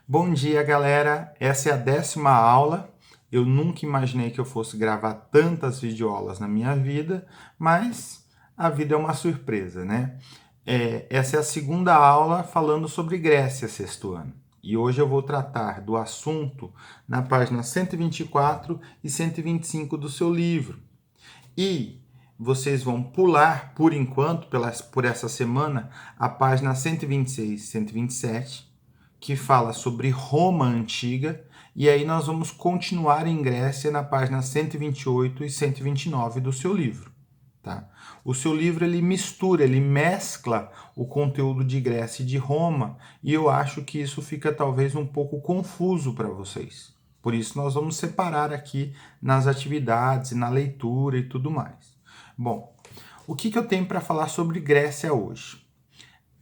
Bom dia, galera! Essa é a 10ª aula. Eu nunca imaginei que eu fosse gravar tantas videoaulas na minha vida, mas a vida é uma surpresa, né? Essa é a 2ª aula falando sobre Grécia, 6º ano. E hoje eu vou tratar do assunto na página 124 e 125 do seu livro. E vocês vão pular, por enquanto, por essa semana, a página 126 e 127, que fala sobre Roma Antiga, e aí nós vamos continuar em Grécia na página 128 e 129 do seu livro. Tá? O seu livro ele mistura, ele mescla o conteúdo de Grécia e de Roma, e eu acho que isso fica talvez um pouco confuso para vocês. Por isso nós vamos separar aqui nas atividades, na leitura e tudo mais. Bom, o que eu tenho para falar sobre Grécia hoje?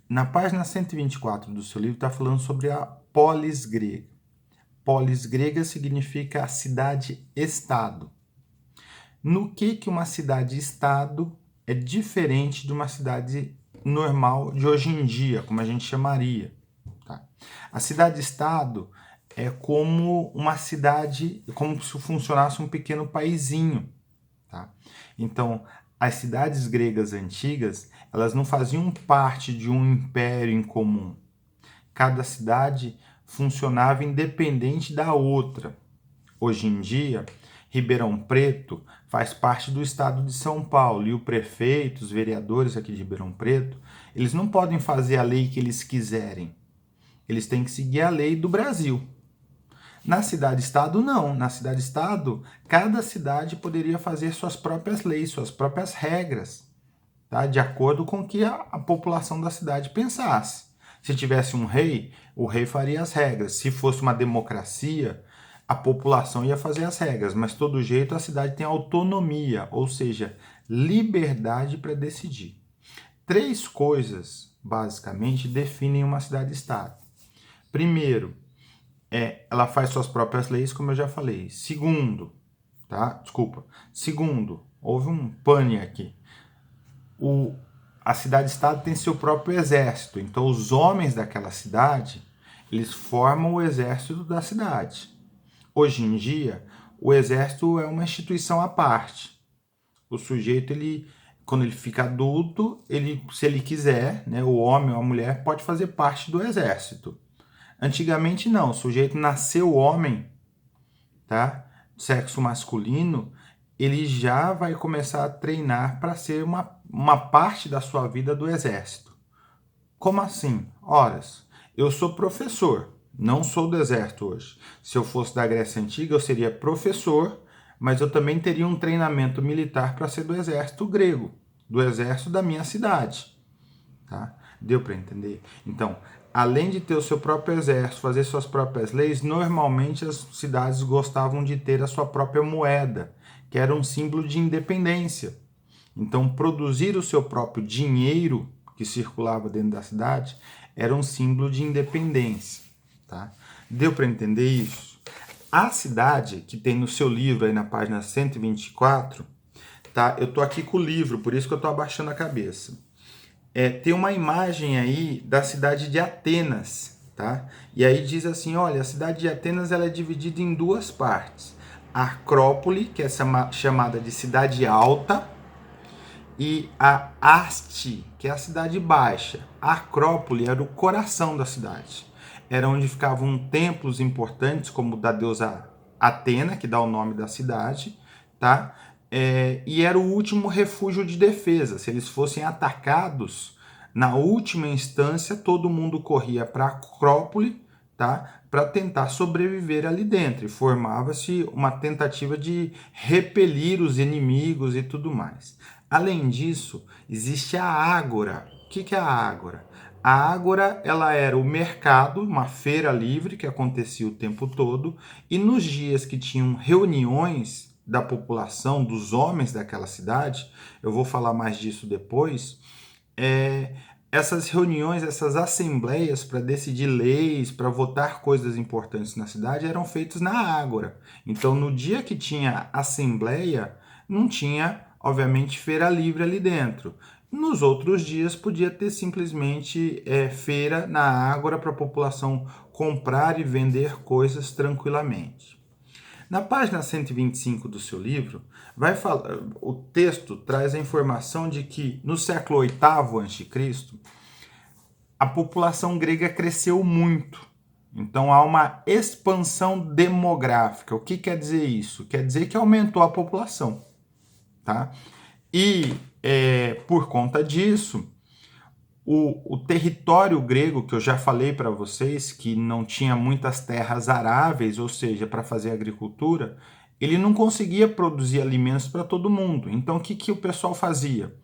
Na página 124 do seu livro está falando sobre a polis grega. Polis grega significa a cidade-estado. No que uma cidade-estado é diferente de uma cidade normal de hoje em dia, como a gente chamaria. Tá? A cidade-estado é como uma cidade, como se funcionasse um pequeno paizinho. Tá? Então, as cidades gregas antigas, elas não faziam parte de um império em comum. Cada cidade funcionava independente da outra. Hoje em dia, Ribeirão Preto faz parte do estado de São Paulo e o prefeito, os vereadores aqui de Ribeirão Preto, eles não podem fazer a lei que eles quiserem. Eles têm que seguir a lei do Brasil. Na cidade-estado, não. Na cidade-estado, cada cidade poderia fazer suas próprias leis, suas próprias regras, tá? De acordo com o que a população da cidade pensasse. Se tivesse um rei, o rei faria as regras. Se fosse uma democracia, a população ia fazer as regras. Mas, de todo jeito, a cidade tem autonomia, ou seja, liberdade para decidir. 3 coisas, basicamente, definem uma cidade-estado. Primeiro, ela faz suas próprias leis, como eu já falei. Segundo, houve um pane aqui. A cidade-estado tem seu próprio exército. Então, os homens daquela cidade, eles formam o exército da cidade. Hoje em dia, o exército é uma instituição à parte. O sujeito, quando ele fica adulto, se ele quiser, né, o homem ou a mulher pode fazer parte do exército. Antigamente não, o sujeito nasceu homem, tá? Sexo masculino, ele já vai começar a treinar para ser uma parte da sua vida do exército. Como assim? Horas, eu sou professor, não sou do exército hoje. Se eu fosse da Grécia Antiga, eu seria professor, mas eu também teria um treinamento militar para ser do exército grego, do exército da minha cidade. Tá? Deu para entender? Então, além de ter o seu próprio exército, fazer suas próprias leis, normalmente as cidades gostavam de ter a sua própria moeda, que era um símbolo de independência. Então, produzir o seu próprio dinheiro que circulava dentro da cidade era um símbolo de independência. Tá? Deu para entender isso? A cidade, que tem no seu livro, aí na página 124, tá? Eu tô aqui com o livro, por isso que eu tô abaixando a cabeça. Tem uma imagem aí da cidade de Atenas, tá? E aí diz assim, olha, a cidade de Atenas ela é dividida em 2 partes. A Acrópole, que é chamada de cidade alta, e a Haste, que é a cidade baixa. A Acrópole era o coração da cidade. Era onde ficavam templos importantes, como o da deusa Atena, que dá o nome da cidade, tá? E era o último refúgio de defesa. Se eles fossem atacados, na última instância, todo mundo corria para a Acrópole, tá? Para tentar sobreviver ali dentro. E formava-se uma tentativa de repelir os inimigos e tudo mais. Além disso, existe a Ágora. O que é a Ágora? A Ágora ela era o mercado, uma feira livre que acontecia o tempo todo, e nos dias que tinham reuniões da população, dos homens daquela cidade, eu vou falar mais disso depois, essas reuniões, essas assembleias para decidir leis, para votar coisas importantes na cidade, eram feitas na Ágora. Então, no dia que tinha assembleia, não tinha, obviamente, feira livre ali dentro. Nos outros dias podia ter simplesmente feira na ágora para a população comprar e vender coisas tranquilamente. Na página 125 do seu livro, o texto traz a informação de que no século VIII a.C., a população grega cresceu muito. Então há uma expansão demográfica. O que quer dizer isso? Quer dizer que aumentou a população. Tá? E por conta disso, o território grego, que eu já falei para vocês, que não tinha muitas terras aráveis, ou seja, para fazer agricultura, ele não conseguia produzir alimentos para todo mundo. Então, o que o pessoal fazia?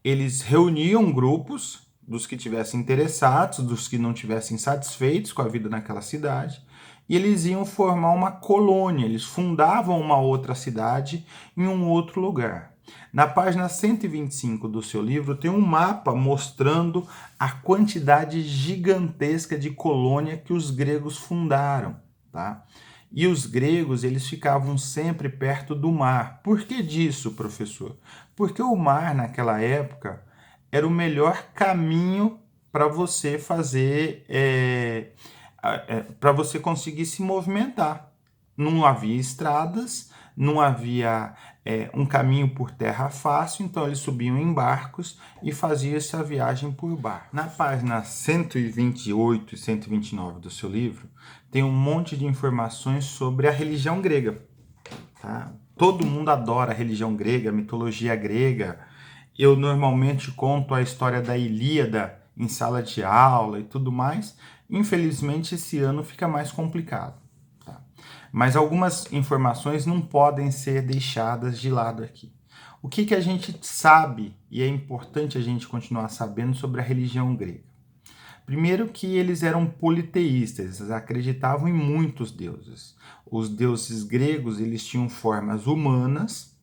Eles reuniam grupos dos que tivessem interessados, dos que não tivessem satisfeitos com a vida naquela cidade, e eles iam formar uma colônia, eles fundavam uma outra cidade em um outro lugar. Na página 125 do seu livro tem um mapa mostrando a quantidade gigantesca de colônia que os gregos fundaram, tá? E os gregos, eles ficavam sempre perto do mar. Por que disso, professor? Porque o mar, naquela época, era o melhor caminho para você fazer, para você conseguir se movimentar. Não havia estradas, não havia um caminho por terra fácil, então eles subiam em barcos e faziam essa viagem por barco. Na página 128 e 129 do seu livro, tem um monte de informações sobre a religião grega. Tá? Todo mundo adora a religião grega, a mitologia grega. Eu normalmente conto a história da Ilíada em sala de aula e tudo mais. Infelizmente, esse ano fica mais complicado. Tá? Mas algumas informações não podem ser deixadas de lado aqui. O que a gente sabe, e é importante a gente continuar sabendo sobre a religião grega? Primeiro que eles eram politeístas, eles acreditavam em muitos deuses. Os deuses gregos, eles tinham formas humanas,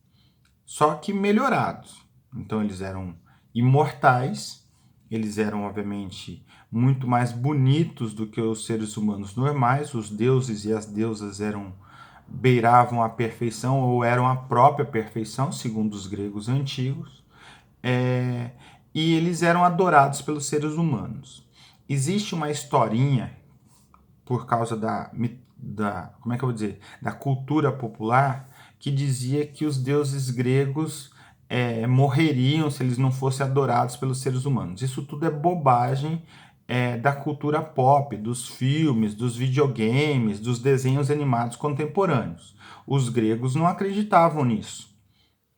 só que melhorados. Então eles eram imortais, eles eram obviamente muito mais bonitos do que os seres humanos normais. Os deuses e as deusas beiravam a perfeição ou eram a própria perfeição, segundo os gregos antigos. E eles eram adorados pelos seres humanos. Existe uma historinha, por causa como é que eu vou dizer, da cultura popular, que dizia que os deuses gregos morreriam se eles não fossem adorados pelos seres humanos. Isso tudo é bobagem da cultura pop, dos filmes, dos videogames, dos desenhos animados contemporâneos. Os gregos não acreditavam nisso.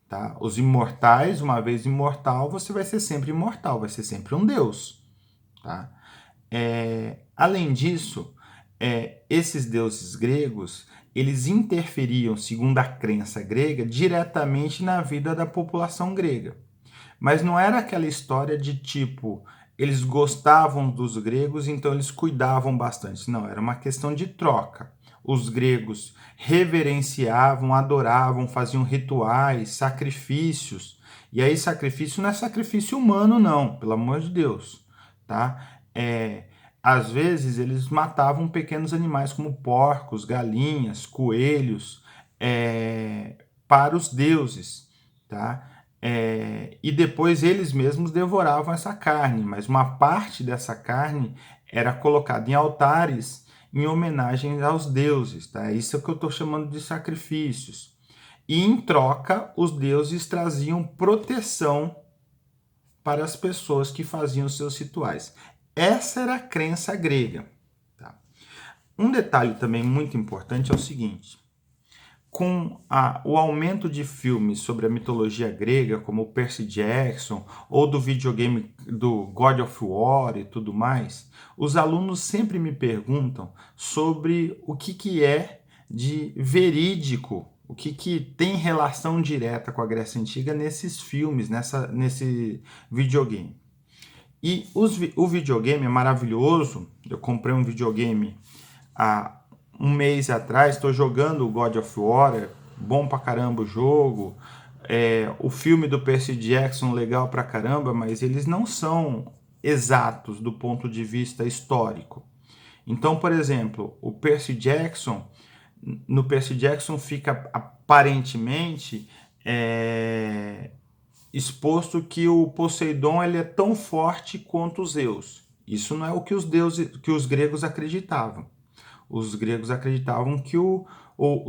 Tá? Os imortais, uma vez imortal, você vai ser sempre imortal, vai ser sempre um deus. Tá? Além disso, esses deuses gregos, eles interferiam, segundo a crença grega, diretamente na vida da população grega. Mas não era aquela história de tipo, eles gostavam dos gregos, então eles cuidavam bastante. Não, era uma questão de troca. Os gregos reverenciavam, adoravam, faziam rituais, sacrifícios. E aí sacrifício não é sacrifício humano, não, pelo amor de Deus. Tá? Às vezes eles matavam pequenos animais como porcos, galinhas, coelhos, para os deuses, tá? E depois eles mesmos devoravam essa carne, mas uma parte dessa carne era colocada em altares em homenagem aos deuses, tá? Isso é o que eu estou chamando de sacrifícios. E em troca, os deuses traziam proteção para as pessoas que faziam seus rituais. Essa era a crença grega. Tá? Um detalhe também muito importante é o seguinte: com o aumento de filmes sobre a mitologia grega, como o Percy Jackson, ou do videogame do God of War e tudo mais, os alunos sempre me perguntam sobre o que é de verídico, o que tem relação direta com a Grécia Antiga nesses filmes, nesse videogame. E o videogame é maravilhoso. Eu comprei um videogame há um mês atrás, estou jogando o God of War, é bom pra caramba o jogo. O filme do Percy Jackson, legal pra caramba, mas eles não são exatos do ponto de vista histórico. Então, por exemplo, no Percy Jackson fica aparentemente exposto que o Poseidon ele é tão forte quanto os Zeus. Isso não é o que os gregos acreditavam. Os gregos acreditavam que o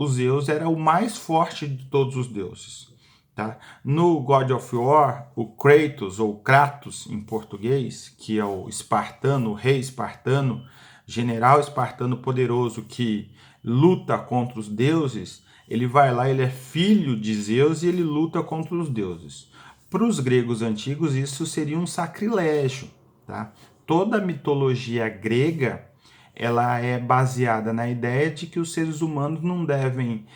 Zeus era o mais forte de todos os deuses. Tá? No God of War, o Kratos, ou Kratos em português, que é o espartano, o rei espartano, general espartano poderoso que luta contra os deuses, ele vai lá, ele é filho de Zeus e ele luta contra os deuses. Para os gregos antigos, isso seria um sacrilégio. Tá? Toda a mitologia grega ela é baseada na ideia de que os seres humanos não devem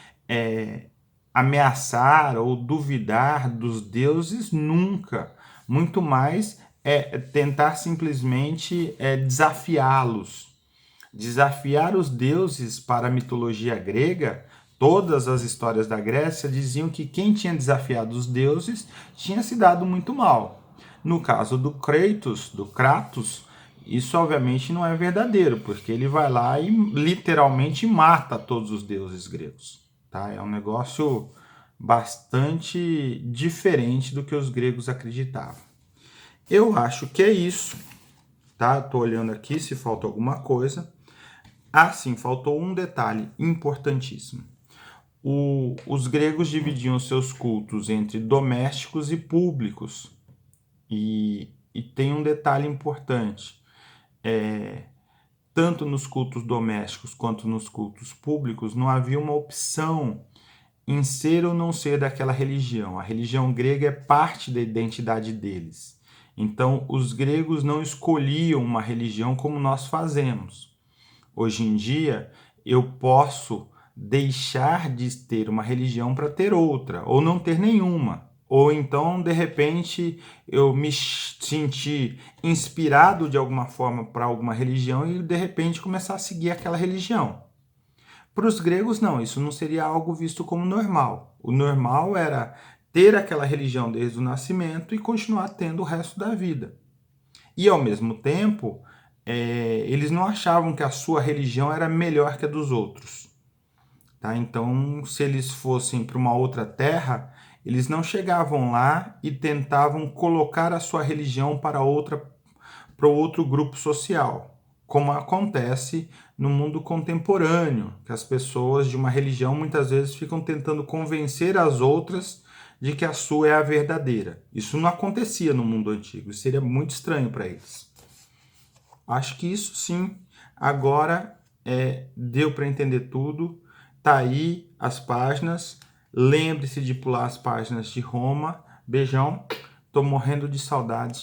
ameaçar ou duvidar dos deuses nunca. Muito mais tentar simplesmente desafiá-los. Desafiar os deuses para a mitologia grega, todas as histórias da Grécia diziam que quem tinha desafiado os deuses tinha se dado muito mal. No caso do Kratos, isso obviamente não é verdadeiro, porque ele vai lá e literalmente mata todos os deuses gregos. Tá? É um negócio bastante diferente do que os gregos acreditavam. Eu acho que é isso. Tá? Estou olhando aqui se falta alguma coisa. Ah, sim, faltou um detalhe importantíssimo. Os gregos dividiam seus cultos entre domésticos e públicos. E tem um detalhe importante. Tanto nos cultos domésticos quanto nos cultos públicos, não havia uma opção em ser ou não ser daquela religião. A religião grega é parte da identidade deles. Então, os gregos não escolhiam uma religião como nós fazemos. Hoje em dia, eu posso deixar de ter uma religião para ter outra, ou não ter nenhuma. Ou então, de repente, eu me senti inspirado de alguma forma para alguma religião e, de repente, começar a seguir aquela religião. Para os gregos, não, isso não seria algo visto como normal. O normal era ter aquela religião desde o nascimento e continuar tendo o resto da vida. E, ao mesmo tempo, eles não achavam que a sua religião era melhor que a dos outros. Tá? Então, se eles fossem para uma outra terra, eles não chegavam lá e tentavam colocar a sua religião para outro grupo social, como acontece no mundo contemporâneo, que as pessoas de uma religião muitas vezes ficam tentando convencer as outras de que a sua é a verdadeira. Isso não acontecia no mundo antigo, isso seria muito estranho para eles. Acho que isso sim, agora deu para entender tudo. Tá aí as páginas. Lembre-se de pular as páginas de Roma. Beijão. Tô morrendo de saudades.